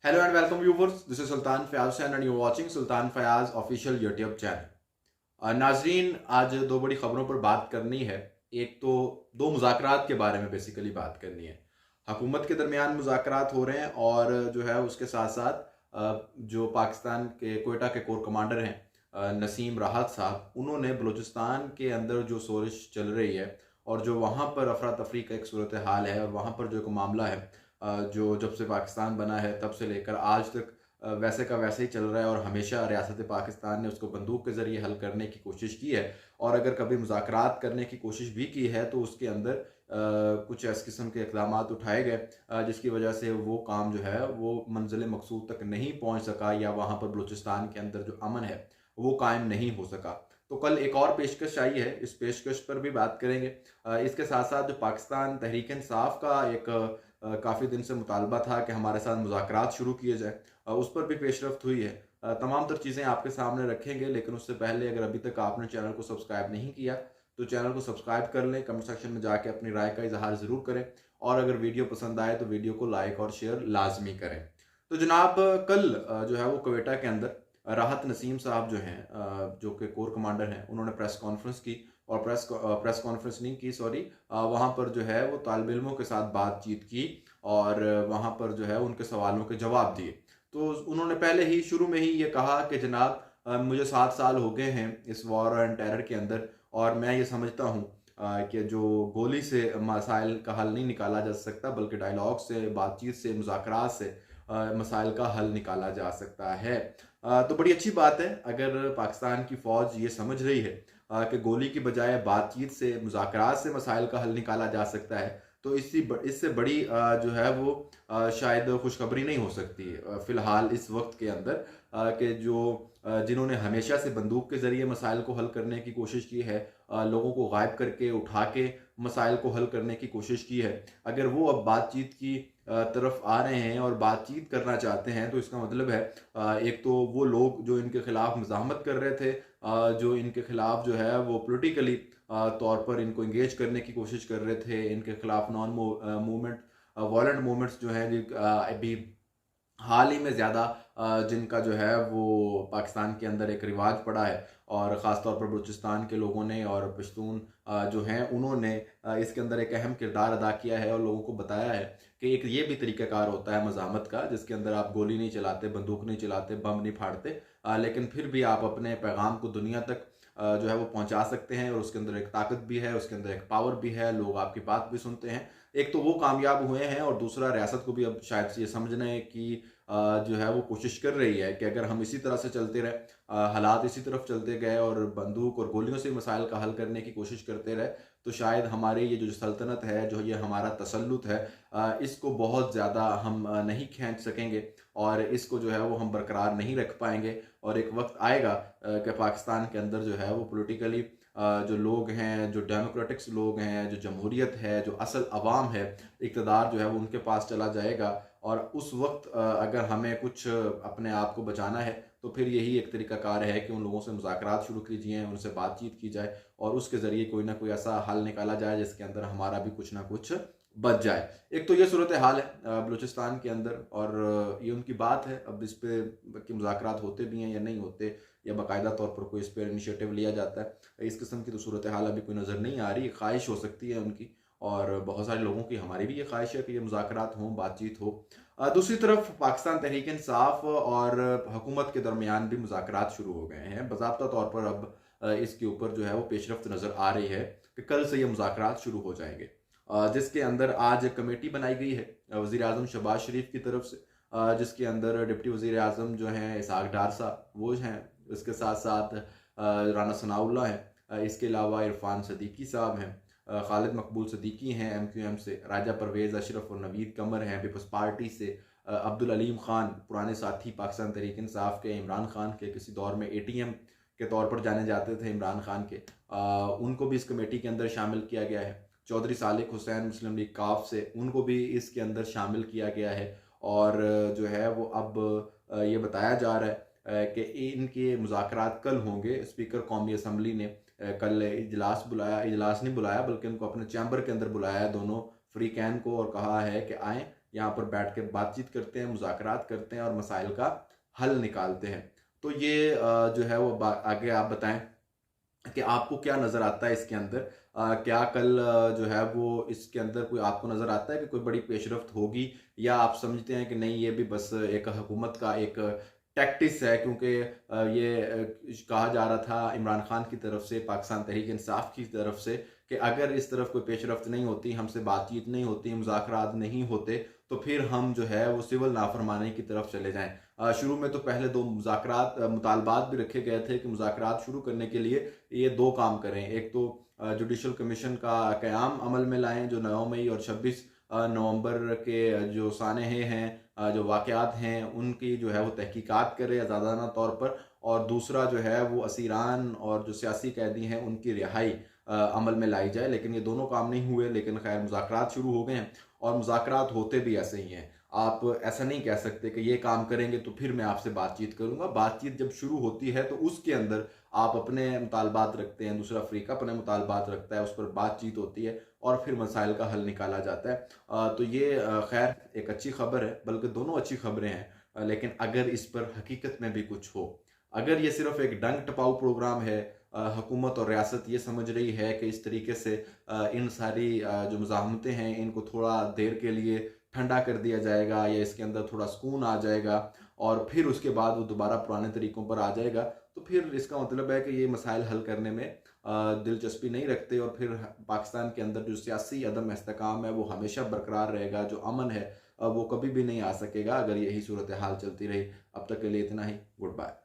Hello and welcome viewers. This is Sultan Fayaz Hussain and you're watching Sultan Fayaz official YouTube channel. नाजरीन, आज दो बड़ी खबरों पर बात करनी है। एक तो दो मुज़ाकरात के बारे में बेसिकली बात करनी है। हुकूमत के दरमियान मुज़ाकरात हो रहे हैं और जो है उसके साथ साथ जो पाकिस्तान के कोयटा के कोर कमांडर हैं नसीम राहत साहब, उन्होंने बलूचिस्तान के अंदर जो सोरिश चल रही है और जो वहाँ पर अफरा तफरी का एक सूरत हाल है और वहाँ पर जो एक मामला है जो जब से पाकिस्तान बना है तब से लेकर आज तक वैसे का वैसे ही चल रहा है और हमेशा रियासत पाकिस्तान ने उसको बंदूक के ज़रिए हल करने की कोशिश की है। और अगर कभी मुज़ाकरात करने की कोशिश भी की है तो उसके अंदर कुछ इस किस्म के इक़दाम उठाए गए जिसकी वजह से वो काम जो है वो मंजिल मकसूद तक नहीं पहुँच सका या वहाँ पर बलूचिस्तान के अंदर जो अमन है वो कायम नहीं हो सका। तो कल एक और पेशकश आई है, इस पेशकश पर भी बात करेंगे। इसके साथ साथ जो पाकिस्तान तहरीक इंसाफ का एक काफ़ी दिन से मुतालबा था कि हमारे साथ मुज़ाकरात शुरू किए जाए, उस पर भी पेशरफ्त हुई है। तमाम तर चीज़ें आपके सामने रखेंगे, लेकिन उससे पहले अगर अभी तक आपने चैनल को सब्सक्राइब नहीं किया तो चैनल को सब्सक्राइब कर लें, कमेंट सेक्शन में जाके अपनी राय का इजहार ज़रूर करें और अगर वीडियो पसंद आए तो वीडियो को लाइक और शेयर लाजमी करें। तो जनाब, कल जो है वो क्वेटा के अंदर राहत नसीम साहब जो हैं, जो कि कोर कमांडर हैं, उन्होंने प्रेस कॉन्फ्रेंस की और प्रेस कॉन्फ्रेंस नहीं की, सॉरी, वहाँ पर जो है वो तालिब इल्मों के साथ बातचीत की और वहाँ पर जो है उनके सवालों के जवाब दिए। तो उन्होंने पहले ही शुरू में ही ये कहा कि जनाब, मुझे 7 साल हो गए हैं इस वॉर एंड टेरर के अंदर और मैं ये समझता हूँ कि जो गोली से मसाइल का हल नहीं निकाला जा सकता बल्कि डायलॉग से, बातचीत से, मुज़ाकरात से मसाइल का हल निकाला जा सकता है। तो बड़ी अच्छी बात है अगर पाकिस्तान की फ़ौज ये समझ रही है कि गोली की बजाय बातचीत से, मुज़ाकरात से मसाइल का हल निकाला जा सकता है, तो इससे बड़ी जो है वो शायद खुशखबरी नहीं हो सकती फ़िलहाल इस वक्त के अंदर, कि जो जिन्होंने हमेशा से बंदूक के ज़रिए मसाइल को हल करने की कोशिश की है, लोगों को गायब करके उठा के मसाइल को हल करने की कोशिश की है, अगर वो अब बातचीत की तरफ आ रहे हैं और बातचीत करना चाहते हैं तो इसका मतलब है एक तो वो लोग जो इनके खिलाफ मज़ाहमत कर रहे थे, जो इनके खिलाफ जो है वो पॉलिटिकली तौर पर इनको इंगेज करने की कोशिश कर रहे थे, इनके खिलाफ नॉन मूवमेंट वायलेंट मूवमेंट्स जो हैं अभी हाल ही में ज़्यादा जिनका जो है वो पाकिस्तान के अंदर एक रिवाज पड़ा है और ख़ास तौर पर बलूचिस्तान के लोगों ने और पश्तून जो हैं उन्होंने इसके अंदर एक अहम किरदार अदा किया है और लोगों को बताया है कि एक ये भी तरीक़ाकार होता है मज़ाहमत का, जिसके अंदर आप गोली नहीं चलाते, बंदूक नहीं चलाते, बम नहीं फाड़ते, लेकिन फिर भी आप अपने पैगाम को दुनिया तक जो है वो पहुंचा सकते हैं और उसके अंदर एक ताकत भी है, उसके अंदर एक पावर भी है, लोग आपकी बात भी सुनते हैं। एक तो वो कामयाब हुए हैं और दूसरा रियासत को भी अब शायद से ये समझना है कि जो है वो कोशिश कर रही है कि अगर हम इसी तरह से चलते रहे, हालात इसी तरफ चलते गए और बंदूक और गोलियों से मसाइल का हल करने की कोशिश करते रहे, तो शायद हमारी ये जो सल्तनत है, जो ये हमारा तसल्लुत है, इसको बहुत ज़्यादा हम नहीं खींच सकेंगे और इसको जो है वो हम बरकरार नहीं रख पाएंगे। और एक वक्त आएगा कि पाकिस्तान के अंदर जो है वो पॉलिटिकली जो लोग हैं, जो डेमोक्रेटिक्स लोग हैं, जो जमहूरियत है, जो असल अवाम है, इक़्तिदार जो है वो उनके पास चला जाएगा और उस वक्त अगर हमें कुछ अपने आप को बचाना है तो फिर यही एक तरीक़ाकार है कि उन लोगों से मुज़ाकरात शुरू कीजिए, उनसे बातचीत की जाए और उसके ज़रिए कोई ना कोई ऐसा हल निकाला जाए जिसके अंदर हमारा भी कुछ ना कुछ बच जाए। एक तो ये सूरत हाल है बलूचिस्तान के अंदर और ये उनकी बात है। अब इस पे कि मुज़ाकरात होते भी हैं या नहीं होते या बाकायदा तौर पर कोई इस पर इनिशिएटिव लिया जाता है, इस किस्म की तो सूरत हाल अभी कोई नज़र नहीं आ रही। ख्वाहिश हो सकती है उनकी और बहुत सारे लोगों की, हमारी भी ये ख्वाहिश है कि ये मुज़ाकरात हों, बातचीत हो। दूसरी तरफ पाकिस्तान तहरीक इंसाफ और हुकूमत के दरमियान भी मुज़ाकरात शुरू हो गए हैं। बाज़ाब्ता तौर पर अब इसके ऊपर जो है वो पेशरफ्त नज़र आ रही है कि कल से ये मुज़ाकरात शुरू हो जाएंगे, जिसके अंदर आज एक कमेटी बनाई गई है वज़ीर आज़म शहबाज शरीफ की तरफ से, जिसके अंदर डिप्टी वज़ीर आज़म जो हैं इसहाक डार साहब वो हैं, इसके साथ साथ राना सनाउल्लाह हैं, इसके अलावा इरफान सदीकी साहब हैं, खालिद मकबूल सदीकी हैं MQM से, राजा परवेज़ अशरफ और नवीद कमर हैं पीपल्स पार्टी से, अब्दुल अलीम ख़ान पुराने साथी पाकिस्तान तहरीक इंसाफ के, इमरान खान के किसी दौर में ATM के तौर पर जाने जाते थे इमरान खान के, उनको भी इस कमेटी के अंदर शामिल किया गया है। चौधरी सालिक हुसैन मुस्लिम लीग काफ से, उनको भी इसके अंदर शामिल किया गया है और जो है वो अब ये बताया जा रहा है कि इनके मुज़ाकरात कल होंगे। स्पीकर कौमी असम्बली ने कल इजलास बुलाया, इजलास नहीं बुलाया बल्कि उनको अपने चैम्बर के अंदर बुलाया है दोनों फ्री कैन को और कहा है कि आएँ यहाँ पर बैठ के बातचीत करते हैं, मुज़ाकरात करते हैं और मसाइल का हल निकालते हैं। तो ये जो है वो आगे आप बताएं कि आपको क्या नज़र आता है इसके अंदर। क्या कल जो है वो इसके अंदर कोई आपको नज़र आता है कि कोई बड़ी पेशरफ्त होगी, या आप समझते हैं कि नहीं ये भी बस एक हुकूमत का एक टैक्टिस है, क्योंकि ये कहा जा रहा था इमरान खान की तरफ से, पाकिस्तान तहरीक इंसाफ की तरफ से, कि अगर इस तरफ कोई पेशरफ्त नहीं होती, हमसे बातचीत नहीं होती, मुज़ाकरात नहीं होते, तो फिर हम जो है वो सिविल नाफरमानी की तरफ चले जाएं। शुरू में तो पहले 2 मुज़ाकरात मुतालबात भी रखे गए थे कि मुज़ाकरात शुरू करने के लिए ये 2 काम करें। एक तो जुडिशल कमीशन का क़याम अमल में लाएं, जो 9 मई और 26 नवंबर के जो सानहे हैं, जो वाक़यात हैं, उनकी जो है वो तहकीकात करे आज़ादाना तौर पर। और दूसरा जो है वो असीरान और जो सियासी कैदी हैं उनकी रिहाई अमल में लाई जाए। लेकिन ये दोनों काम नहीं हुए, लेकिन खैर मुज़ाकरात शुरू हो गए हैं, और मुज़ाकरात होते भी ऐसे ही हैं। आप ऐसा नहीं कह सकते कि ये काम करेंगे तो फिर मैं आपसे बातचीत करूँगा। बातचीत जब शुरू होती है तो उसके अंदर आप अपने मुतालबात रखते हैं, दूसरा अफ्रीका अपने मुतालबात रखता है, उस पर बातचीत होती है और फिर मसाइल का हल निकाला जाता है। तो ये खैर एक अच्छी खबर है, बल्कि दोनों अच्छी खबरें हैं। लेकिन अगर इस पर हकीकत में भी कुछ हो, अगर ये सिर्फ एक डंग टपाऊ प्रोग्राम है, हुकूमत और रियासत ये समझ रही है कि इस तरीके से इन सारी जो मुज़ाहमतें हैं इनको थोड़ा देर के लिए ठंडा कर दिया जाएगा, या इसके अंदर थोड़ा सुकून आ जाएगा और फिर उसके बाद वो दोबारा पुराने तरीक़ों पर आ जाएगा, तो फिर इसका मतलब है कि ये मसाइल हल करने में दिलचस्पी नहीं रखते, और फिर पाकिस्तान के अंदर जो सियासी अदम इस्तेकाम है वो हमेशा बरकरार रहेगा, जो अमन है वो कभी भी नहीं आ सकेगा अगर यही सूरत हाल चलती रही। अब तक के लिए इतना ही। Good bye.